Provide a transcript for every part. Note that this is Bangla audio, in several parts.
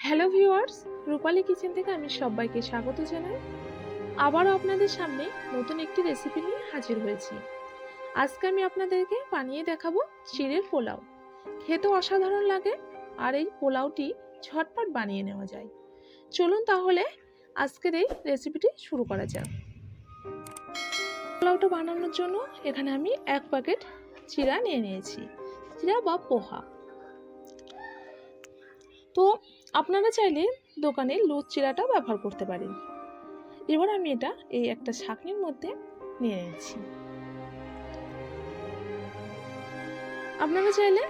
হ্যালো ভিউয়ার্স, রূপালী কিচেন থেকে আমি সবাইকে স্বাগত জানাই। আবারও আপনাদের সামনে নতুন একটি রেসিপি নিয়ে হাজির হয়েছি। আজকে আমি আপনাদেরকে বানিয়ে দেখাবো চিড়ের পোলাও। খেতে অসাধারণ লাগে আর এই পোলাওটি ঝটপট বানিয়ে নেওয়া যায়। চলুন তাহলে আজকের এই রেসিপিটি শুরু করা যাক। পোলাওটা বানানোর জন্য এখানে আমি 1 প্যাকেট চিড়া নিয়ে নিয়েছি, চিড়া বা পোহা। তো আপনারা চাইলে দোকানে লুজ চিড়াটা ব্যবহার করতে পারেন। এবার আমি এটা এই একটা ছাঁকনির মধ্যে নিয়ে নিচ্ছি। আপনারা চাইলে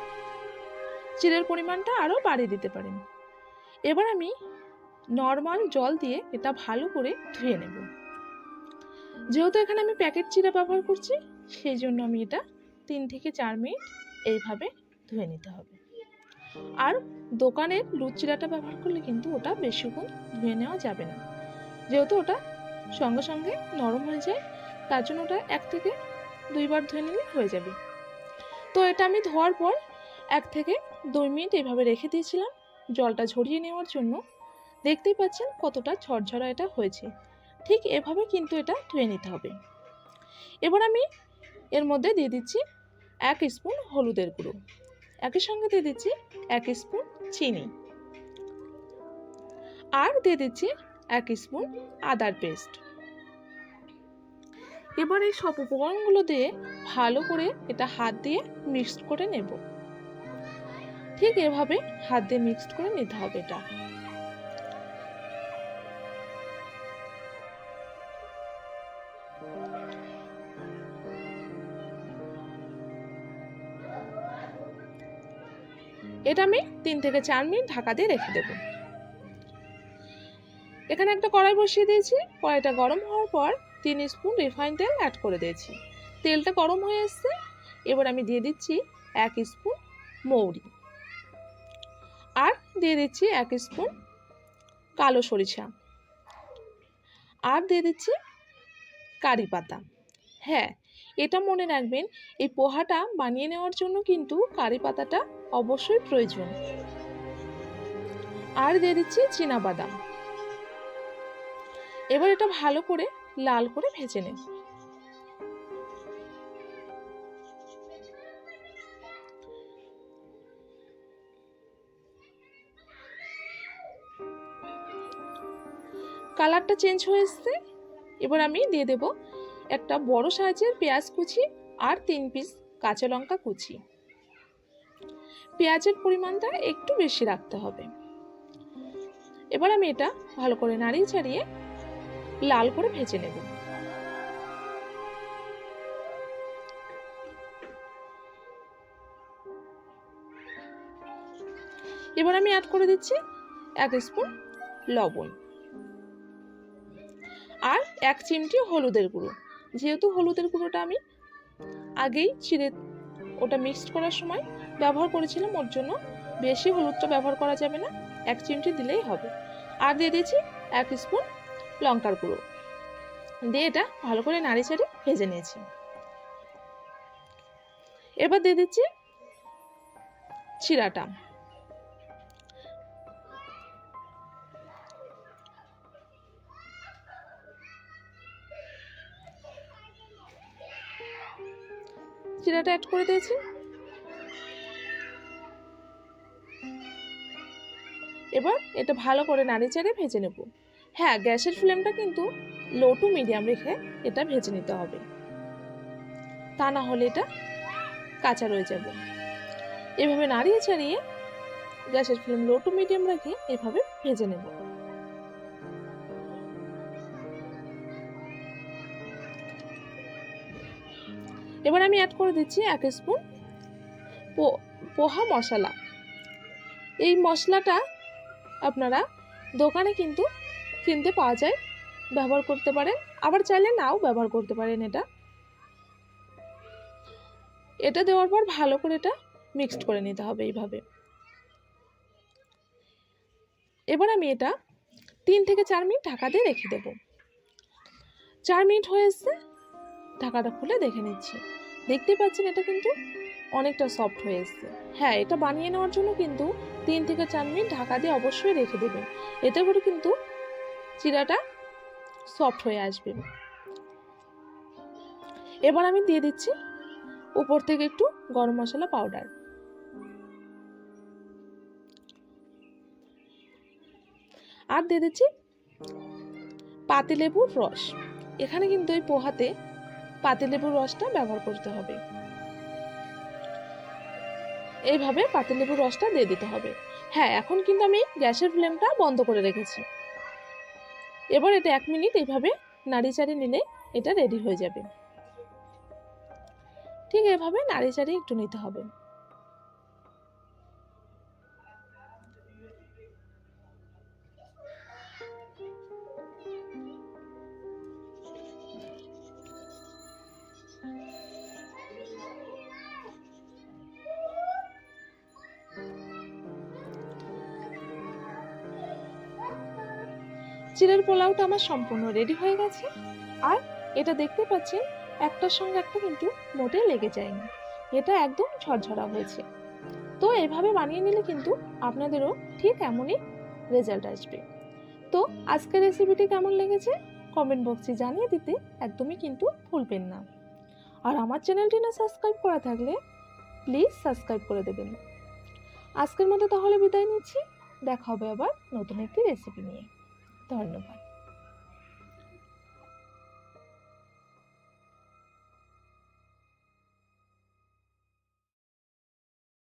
চিড়ের পরিমাণটা আরও বাড়িয়ে দিতে পারেন। এবার আমি নর্মাল জল দিয়ে এটা ভালো করে ধুয়ে নেব। যেহেতু এখানে আমি প্যাকেট চিড়া ব্যবহার করছি, সেই জন্য আমি এটা 3 থেকে 4 মিনিট এইভাবে ধুয়ে নিতে হবে। আর দোকানের লুজ চিড়াটা ব্যবহার করলে কিন্তু ওটা বেশিক্ষণ ধুয়ে নেওয়া যাবে না, যেহেতু ওটা সঙ্গে সঙ্গে নরম হয়ে যায়। তার জন্য ওটা 1 থেকে 2 বার ধুয়ে নিলে হয়ে যাবে। তো এটা আমি ধোয়ার পর 1 থেকে 2 মিনিট এইভাবে রেখে দিয়েছিলাম জলটা ঝরিয়ে নেওয়ার জন্য। দেখতেই পাচ্ছেন কতটা ঝরঝরা এটা হয়েছে। ঠিক এভাবে কিন্তু এটা ধুয়ে নিতে হবে। এবার আমি এর মধ্যে দিয়ে দিচ্ছি 1 স্পুন হলুদের গুঁড়ো, একই সঙ্গে দিয়ে দিচ্ছি 1 স্পুন চিনি, আর দিয়ে দিচ্ছি 1 স্পুন আদার পেস্ট। এবার এই সব উপকরণগুলো দিয়ে ভালো করে এটা হাত দিয়ে মিক্সড করে নেব। ঠিক এভাবে হাত দিয়ে মিক্সড করে নিতে হবে এটা। এটা আমি 3 থেকে 4 মিনিট ঢাকা দিয়ে রেখে দেব। এখানে একটা কড়াই বসিয়ে দিয়েছি। কড়াইটা গরম হওয়ার পর 3 স্পুন রিফাইন তেল অ্যাড করে দিয়েছি। তেলটা গরম হয়ে এসেছে। এবার আমি দিয়ে দিচ্ছি 1 স্পুন মৌরি, আর দিয়ে দিচ্ছি 1 স্পুন কালো সরিষা, আর দিয়ে দিচ্ছি কারি পাতা। হ্যাঁ, এটা মনে রাখবেন, এই পোহাটা বানিয়ে নেওয়ার জন্য কিন্তু কারি পাতাটা অবশ্যই প্রয়োজন। আর দিয়ে দিচ্ছি চীনাবাদাম। এবার এটা ভালো করে লাল করে ভেজে নেব। কালারটা চেঞ্জ হয়ে এসছে। এবার আমি দিয়ে দেব একটা বড় সাইজের পেঁয়াজ কুচি আর 3 পিস কাঁচা লঙ্কা কুচি। পেঁয়াজের পরিমাণটা একটু বেশি রাখতে হবে। এবার আমি এটা ভালো করে নাড়িয়ে চাড়িয়ে লাল করে ভেজে নেব। এবার আমি অ্যাড করে দিচ্ছি 1 স্পুন লবণ আর 1 চিমটি হলুদের গুঁড়ো। যেহেতু হলুদের গুঁড়োটা আমি আগেই চিড়ে ওটা মিক্সড করার সময় ব্যবহার করেছিলাম, ওর জন্য বেশি হলুদটা ব্যবহার করা যাবে না, 1 চিমটি দিলেই হবে। আর দিয়ে দিয়েছি 1 স্পুন লঙ্কার গুঁড়ো দিয়ে এটা ভালো করে নাড়িয়ে চাড়িয়ে ভেজে নিয়েছি। এবার দিয়ে দিচ্ছি চিড়াটা। চিড়াটা অ্যাড করে দিয়েছি। এবার এটা ভালো করে নাড়িয়ে চাড়িয়ে ভেজে নেব। হ্যাঁ, গ্যাসের ফ্লেমটা কিন্তু লো টু মিডিয়াম রেখে এটা ভেজে নিতে হবে, তা না হলে এটা কাঁচা রয়ে যাবে। এভাবে নাড়িয়ে চাড়িয়ে গ্যাসের ফ্লেম লো টু মিডিয়াম রেখে এভাবে ভেজে নেব। এবার আমি অ্যাড করে দিচ্ছি 1 স্পুন পোহা মশলা। এই মশলাটা আপনারা দোকানে কিন্তু কিনতে পাওয়া যায়, ব্যবহার করতে পারেন, আবার চাইলে নাও ব্যবহার করতে পারেন। এটা দেওয়ার পর ভালো করে এটা মিক্সড করে নিতে হবে এইভাবে। এবার আমি এটা 3 থেকে 4 মিনিট ঢাকা দিয়ে রেখে দেব। 4 মিনিট হয়ে এসছে, ঢাকাটা খুলে দেখে নিচ্ছি। দেখতে পাচ্ছেন এটা কিন্তু অনেকটা সফট হয়ে এসেছে। হ্যাঁ, এটা বানিয়ে নেওয়ার জন্য কিন্তু 3 থেকে 4 মিনিট ঢাকা দিয়ে অবশ্যই রেখে দেবেন, এতে করে কিন্তু চিড়াটা সফট হয়ে আসবে। এবার আমি দিয়ে দিচ্ছি উপর থেকে একটু গরম মশলা পাউডার। আর দিয়ে দিচ্ছি পাতিলেবুর রস। এখানে কিন্তু এই পোহাতে পাতিলেবুর রসটা ব্যবহার করতে হবে। এইভাবে পাতিলেবুর রসটা দিয়ে দিতে হবে। হ্যাঁ, এখন কিন্তু আমি গ্যাসের ফ্লেমটা বন্ধ করে রেখেছি। এবার এটা 1 মিনিট এইভাবে নাড়িচাড়ি নিলে এটা রেডি হয়ে যাবে। ঠিক এভাবে নাড়িচাড়ি একটু নিতে হবে। চিড়ের পোলাওটা আমার সম্পূর্ণ রেডি হয়ে গেছে। আর এটা দেখতে পাচ্ছেন একটার সঙ্গে একটা কিন্তু মোটে লেগে যায়নি, এটা একদম ঝরঝরা হয়েছে। তো এভাবে বানিয়ে নিলে কিন্তু আপনাদেরও ঠিক এমনই রেজাল্ট আসবে। তো আজকের রেসিপিটি কেমন লেগেছে কমেন্ট বক্সে জানিয়ে দিতে একদমই কিন্তু ভুলবেন না। আর আমার চ্যানেলটি না সাবস্ক্রাইব করা থাকলে প্লিজ সাবস্ক্রাইব করে দেবেন। আজকের মতো তাহলে বিদায় নিচ্ছি, দেখা হবে আবার নতুন একটি রেসিপি নিয়ে। ধন্যবাদ।